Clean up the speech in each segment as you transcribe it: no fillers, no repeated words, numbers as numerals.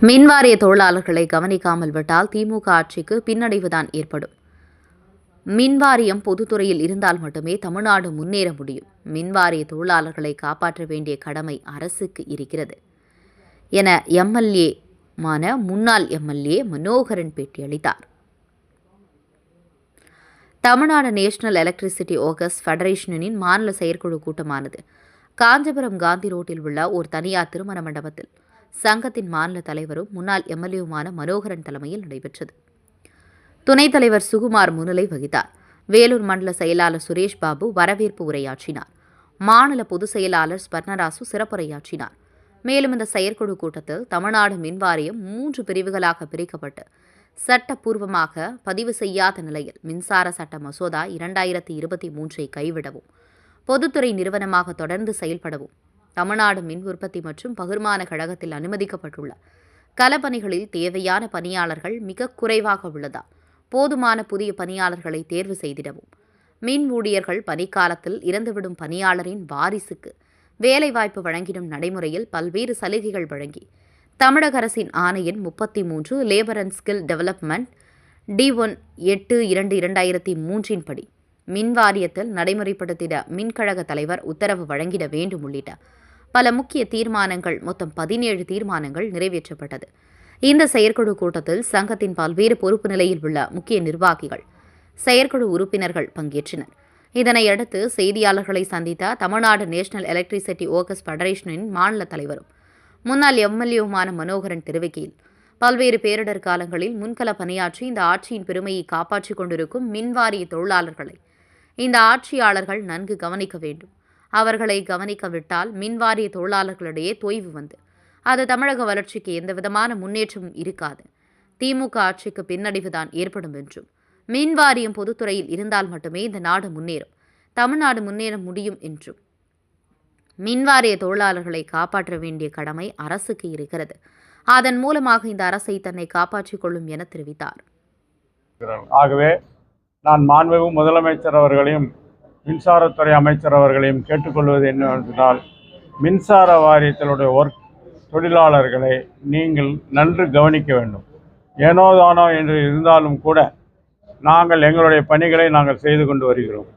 மின்வாரிய தொழிலாளர்களை கவனிக்காமல் விட்டால் திமுக ஆட்சிக்கு பின்னடைவுதான் ஏற்படும். மின்வாரியம் பொதுத்துறையில் இருந்தால் மட்டுமே தமிழ்நாடு முன்னேற முடியும். மின்வாரிய தொழிலாளர்களை காப்பாற்ற வேண்டிய கடமை அரசுக்கு இருக்கிறது என முன்னாள் எம்எல்ஏ மனோகரன் பேட்டியளித்தார். தமிழ்நாடு நேஷனல் எலக்ட்ரிசிட்டி ஒர்க்கர்ஸ் ஃபெடரேஷனின் மாநில செயற்குழு கூட்டமானது காஞ்சிபுரம் காந்தி ரோட்டில் உள்ள ஒரு தனியார் திருமண மண்டபத்தில் சங்கத்தின் மாநில தலைவரும் முன்னாள் எம்எல்ஏவுமான மனோகரன் தலைமையில் நடைபெற்றது. துணைத் தலைவர் சுகுமார் முன்னிலை வகித்தார். வேலூர் மண்டல செயலாளர் சுரேஷ் பாபு வரவேற்பு உரையாற்றினார். மாநில பொதுச் செயலாளர் ஸ்வர்ணராசு சிறப்புரையாற்றினார். மேலும் இந்த செயற்குழு கூட்டத்தில் தமிழ்நாடு மின்வாரியம் 3 பிரிவுகளாக பிரிக்கப்பட்டு சட்டப்பூர்வமாக பதிவு செய்யாத நிலையில் மின்சார சட்ட மசோதா 2023 கைவிடவும், பொதுத்துறை நிறுவனமாக தொடர்ந்து செயல்படவும், தமிழ்நாடு மின் உற்பத்தி மற்றும் பகிர்மான கழகத்தில் அனுமதிக்கப்பட்டுள்ள களப்பணிகளில் தேவையான பணியாளர்கள் மிக குறைவாக உள்ளதால் போதுமான புதிய பணியாளர்களை தேர்வு செய்திடவும், மின் ஊழியர்கள் பணிக்காலத்தில் இறந்துவிடும் பணியாளரின் வாரிசுக்கு வேலைவாய்ப்பு வழங்கிடும் நடைமுறையில் பல்வேறு சலுகைகள் வழங்கி தமிழக அரசின் ஆணை எண் 33 labour and skill development D1/8/2003 படி மின் வாரியத்தில் நடைமுறைப்படுத்திட மின்கழக தலைவர் உத்தரவு வழங்கிட வேண்டும் உள்ளிட்ட பல முக்கிய தீர்மானங்கள், மொத்தம் 17 தீர்மானங்கள் நிறைவேற்றப்பட்டது. இந்த செயற்குழு கூட்டத்தில் சங்கத்தின் பல்வேறு பொறுப்பு நிலையில் உள்ள முக்கிய நிர்வாகிகள், செயற்குழு உறுப்பினர்கள் பங்கேற்றனர். இதனையடுத்து செய்தியாளர்களை சந்தித்த தமிழ்நாடு நேஷனல் எலக்ட்ரிசிட்டி ஒர்க்கர்ஸ் ஃபெடரேஷனின் மாநில தலைவரும் முன்னாள் எம்எல்ஏவுமான மனோகரன் தெரிவிக்கையில், பல்வேறு பேரிடர் காலங்களில் முன்கள பணியாற்றி இந்த ஆட்சியின் பெருமையை காப்பாற்றிக் கொண்டிருக்கும் மின்வாரிய தொழிலாளர்களை இந்த ஆட்சியாளர்கள் நன்கு கவனிக்க வேண்டும். அவர்களை கவனிக்கவிட்டால் மின்வாரிய தொழிலாளர்களிடையே தொய்வு வந்து அது தமிழக வளர்ச்சிக்கு எந்தவிதமான முன்னேற்றமும் இருக்காது. திமுக ஆட்சிக்கு பின்னடைவுதான் ஏற்படும் என்றும், மின்வாரியம் பொதுத்துறையில் இருந்தால் மட்டுமே இந்த நாடு முன்னேறும், தமிழ்நாடு முன்னேற முடியும் என்றும், மின்வாரிய தொழிலாளர்களை காப்பாற்ற வேண்டிய கடமை அரசுக்கு இருக்கிறது. அதன் மூலமாக இந்த அரசை தன்னை காப்பாற்றிக் கொள்ளும் என தெரிவித்தார். ஆகவே நான் மாண்புமிகு முதலமைச்சர் அவர்களையும் மின்சாரத்துறை அமைச்சர் அவர்களையும் கேட்டுக்கொள்வது என்னவென்றால், மின்சார வாரியத்தினுடைய தொழிலாளர்களை நீங்கள் நன்கு கவனிக்க வேண்டும். ஏனோதானோ என்று இருந்தாலும் கூட நாங்கள் எங்களுடைய பணிகளை நாங்கள் செய்து கொண்டு வருகிறோம்.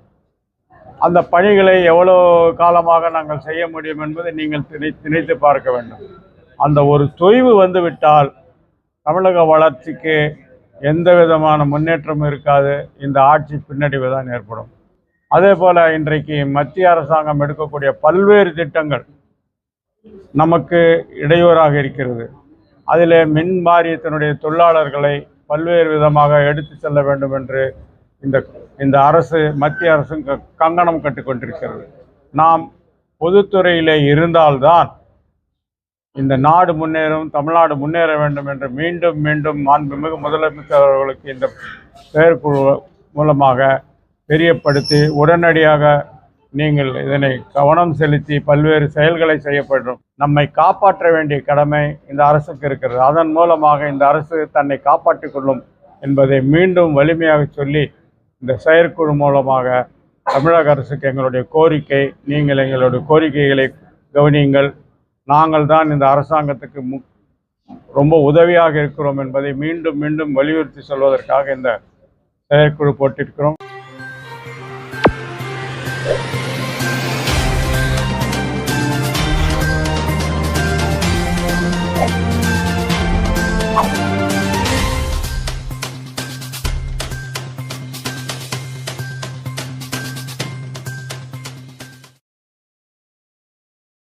அந்த பணிகளை எவ்வளோ காலமாக நாங்கள் செய்ய முடியும் என்பதை நீங்கள் நினைத்து பார்க்க வேண்டும். அந்த ஒரு தொய்வு வந்துவிட்டால் தமிழக வளர்ச்சிக்கு எந்த விதமான முன்னேற்றமும் இருக்காது. இந்த ஆட்சி பின்னடைவு தான் ஏற்படும். அதே போல் இன்றைக்கு மத்திய அரசாங்கம் எடுக்கக்கூடிய பல்வேறு திட்டங்கள் நமக்கு இடையூறாக இருக்கிறது. அதில் மின் வாரியத்தினுடைய தொழிலாளர்களை பல்வேறு விதமாக எடுத்து செல்ல வேண்டும் என்று இந்த அரசு, மத்திய அரசு கங்கணம் கட்டிக்கொண்டிருக்கிறது. நாம் பொதுத்துறையிலே இருந்தால்தான் இந்த நாடு முன்னேறும், தமிழ்நாடு முன்னேற வேண்டும் என்று மீண்டும் மீண்டும் மாண்புமிகு முதலமைச்சர் அவர்களுக்கு இந்த செயற்குழு மூலமாக தெரியப்படுத்தி உடனடியாக நீங்கள் இதனை கவனம் செலுத்தி பல்வேறு செயல்களை செய்யப்படும். நம்மை காப்பாற்ற வேண்டிய கடமை இந்த அரசுக்கு இருக்கிறது. அதன் மூலமாக இந்த அரசு தன்னை காப்பாற்றிக் கொள்ளும் என்பதை மீண்டும் வலிமையாக சொல்லி, இந்த செயற்குழு மூலமாக தமிழக அரசுக்கு எங்களுடைய கோரிக்கை, நீங்கள் எங்களுடைய கோரிக்கைகளை கவனியுங்கள். நாங்கள் தான் இந்த அரசாங்கத்துக்கு ரொம்ப உதவியாக இருக்கிறோம் என்பதை மீண்டும் மீண்டும் வலியுறுத்தி சொல்வதற்காக இந்த செயற்குழு போட்டிருக்கிறோம்.